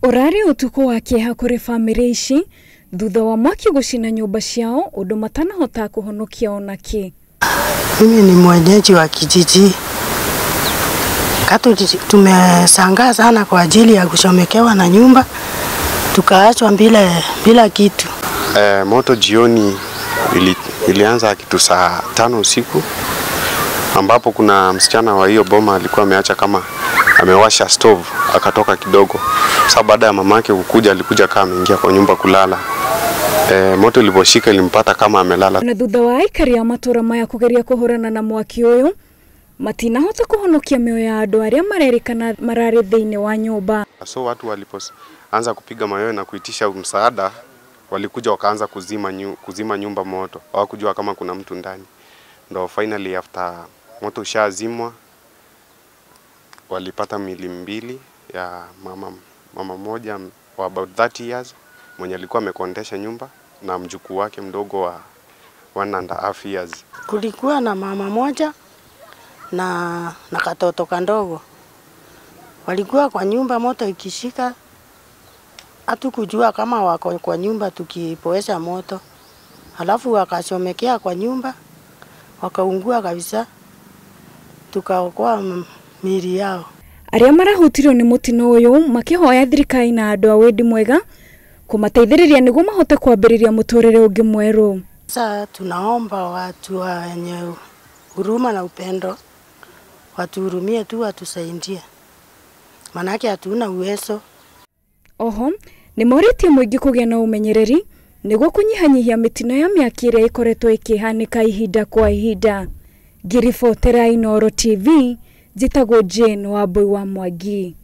Urari utuko wa kieha kuri family ici thutha wa mwaki gucina nyumba ciao undu matanahota kuhonokia onaki. Mimi ni mwenyeji wa kijiji. Tumesangaa sana kwa ajili ya kushomekewa na nyumba, tukaachwa bila kitu. Moto jioni ilianza kitu saa 5 usiku, ambapo kuna msichana wa hiyo boma alikuwa ameacha kama amewasha stove akatoka kidogo. Sasa baada ya mamake kukuja, alikuja kama ameingia kwa nyumba kulala. Moto iliposhika ilimpata kama amelala. Na thutha wa aikari ya matura maya kugeria kuhurana na mwaki uyu, matinahota kuhonokia mioyo ya andu aria marerikana marari thiini wa nyumba. So watu walipoanza kupiga mayowe na kuitisha msaada, walikuja wakaanza kuzima nyumba moto. Hawakujua kama kuna mtu ndani. Ndo finally after moto ushazimwa, walipata miili mbili ya mama moja wa about 30 years mwenye alikuwa amekondesha nyumba na mjukuu wake mdogo wa 1.5 years. Kulikuwa na mama moja na katoto kandogo. Walikuwa kwa nyumba, moto ikishika hatukujua kama wako kwa nyumba tukipoesha moto. Halafu wakachomekea kwa nyumba, wakaungua kabisa, tukaokoa miili yao. Aria marahutirio ni mutino uyu makihoya thirikari na andu a wendi mwega kumateithiriria niguo mahote kwambiriria muturire ungi mweru. Sasa tunaomba watu wenye huruma na upendo watuhurumie tu, watusaidie, manake hatuna uwezo. Oho ni moritie muingi kugia na umenyereri niguo kunyihanyihia mitino ya miaki iria ikoretwo ikihanika ihinda kwa ihinda. Ngiribotera Inooro TV, njitagwo Jane Wambui wa Mwangi.